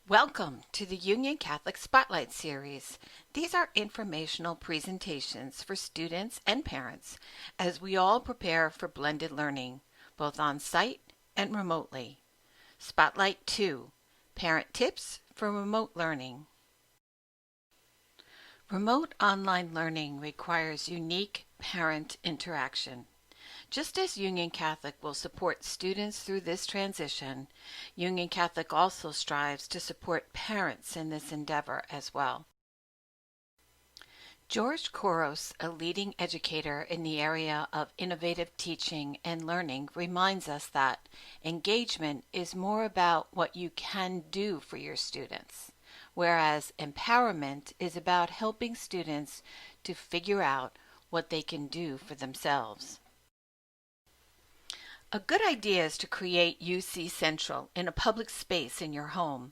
Welcome to the Union Catholic Spotlight Series. These are informational presentations for students and parents as we all prepare for blended learning, both on-site and remotely. Spotlight 2, Parent Tips for Remote Learning. Remote online learning requires unique parent interaction. Just as Union Catholic will support students through this transition, Union Catholic also strives to support parents in this endeavor as well. George Couros, a leading educator in the area of innovative teaching and learning, reminds us that engagement is more about what you can do for your students, whereas empowerment is about helping students to figure out what they can do for themselves. A good idea is to create UC Central in a public space in your home.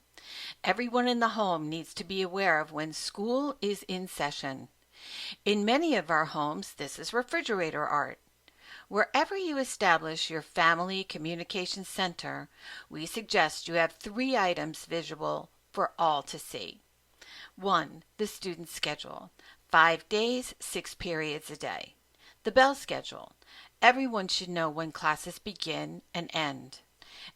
Everyone in the home needs to be aware of when school is in session. In many of our homes, this is refrigerator art. Wherever you establish your family communication center, we suggest you have 3 items visual for all to see. 1. The student schedule. 5 days, 6 periods a day. The bell schedule. Everyone should know when classes begin and end.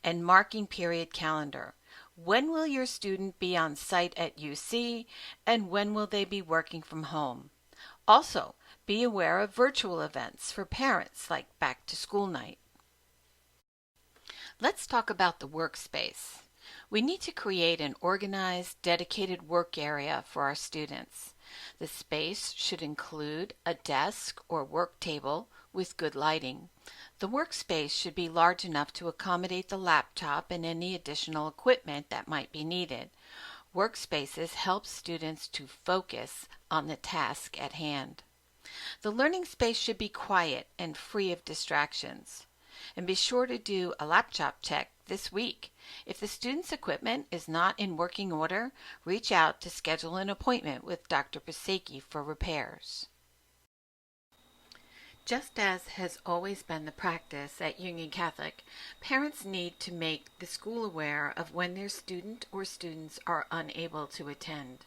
And marking period calendar. When will your student be on site at UC and when will they be working from home? Also, be aware of virtual events for parents like back to school night. Let's talk about the workspace. We need to create an organized, dedicated work area for our students. The space should include a desk or work table with good lighting. The workspace should be large enough to accommodate the laptop and any additional equipment that might be needed. Workspaces help students to focus on the task at hand. The learning space should be quiet and free of distractions. And be sure to do a laptop check this week. If the student's equipment is not in working order, reach out to schedule an appointment with Dr. Pasecki for repairs. Just as has always been the practice at Union Catholic, parents need to make the school aware of when their student or students are unable to attend.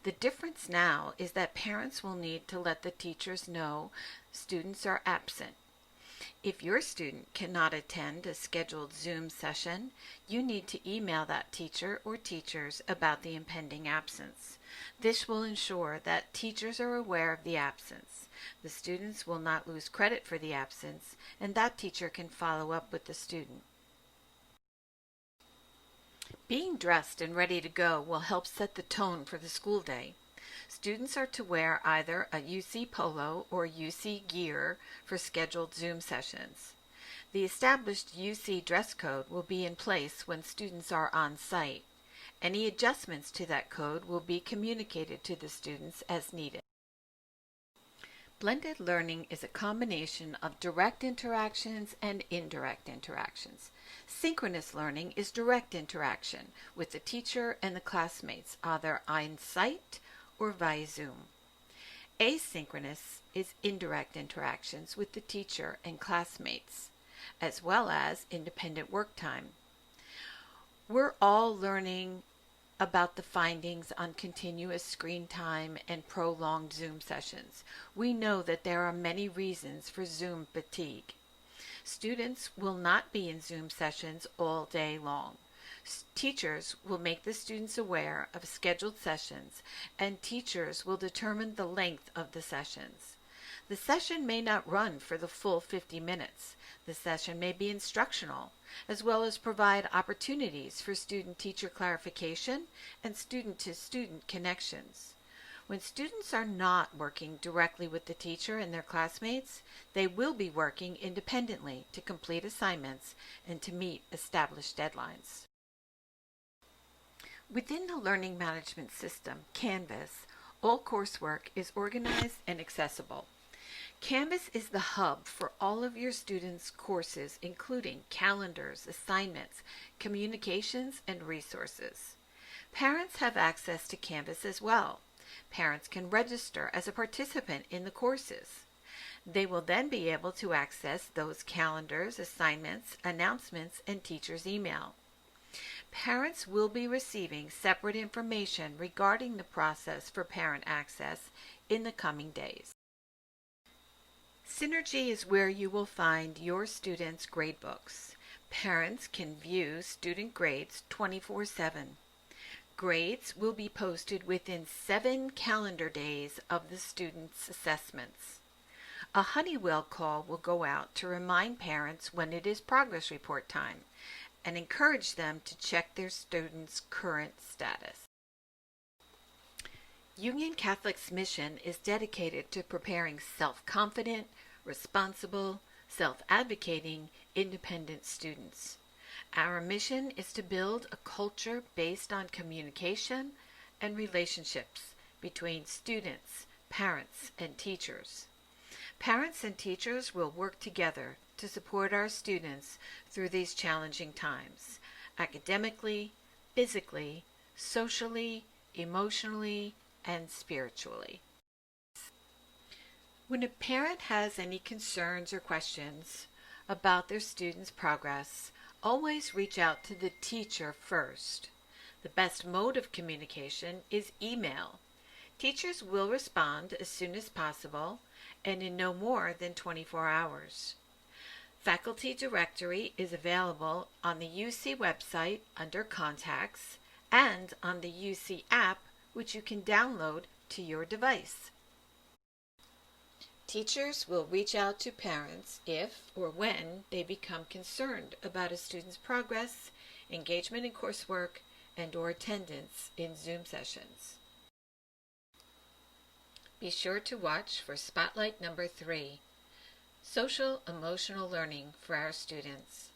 The difference now is that parents will need to let the teachers know students are absent. If your student cannot attend a scheduled Zoom session, you need to email that teacher or teachers about the impending absence. This will ensure that teachers are aware of the absence. The students will not lose credit for the absence, and that teacher can follow up with the student. Being dressed and ready to go will help set the tone for the school day. Students are to wear either a UC polo or UC gear for scheduled Zoom sessions. The established UC dress code will be in place when students are on site. Any adjustments to that code will be communicated to the students as needed. Blended learning is a combination of direct interactions and indirect interactions. Synchronous learning is direct interaction with the teacher and the classmates, either on site or via Zoom. Asynchronous is indirect interactions with the teacher and classmates, as well as independent work time. We're all learning about the findings on continuous screen time and prolonged Zoom sessions. We know that there are many reasons for Zoom fatigue. Students will not be in Zoom sessions all day long. Teachers will make the students aware of scheduled sessions, and teachers will determine the length of the sessions. The session may not run for the full 50 minutes. The session may be instructional, as well as provide opportunities for student-teacher clarification and student-to-student connections. When students are not working directly with the teacher and their classmates, they will be working independently to complete assignments and to meet established deadlines. Within the learning management system, Canvas, all coursework is organized and accessible. Canvas is the hub for all of your students' courses, including calendars, assignments, communications, and resources. Parents have access to Canvas as well. Parents can register as a participant in the courses. They will then be able to access those calendars, assignments, announcements, and teachers' email. Parents will be receiving separate information regarding the process for parent access in the coming days. Synergy is where you will find your students' gradebooks. Parents can view student grades 24/7. Grades will be posted within 7 calendar days of the student's assessments. A Honeywell call will go out to remind parents when it is progress report time and encourage them to check their students' current status. Union Catholic's mission is dedicated to preparing self-confident, responsible, self-advocating, independent students. Our mission is to build a culture based on communication and relationships between students, parents, and teachers. Parents and teachers will work together to support our students through these challenging times, academically, physically, socially, emotionally, and spiritually. When a parent has any concerns or questions about their student's progress, always reach out to the teacher first. The best mode of communication is email. Teachers will respond as soon as possible and in no more than 24 hours. Faculty directory is available on the UC website under Contacts and on the UC app, which you can download to your device. Teachers will reach out to parents if or when they become concerned about a student's progress, engagement in coursework, and/or attendance in Zoom sessions. Be sure to watch for Spotlight number 3, Social Emotional Learning for our students.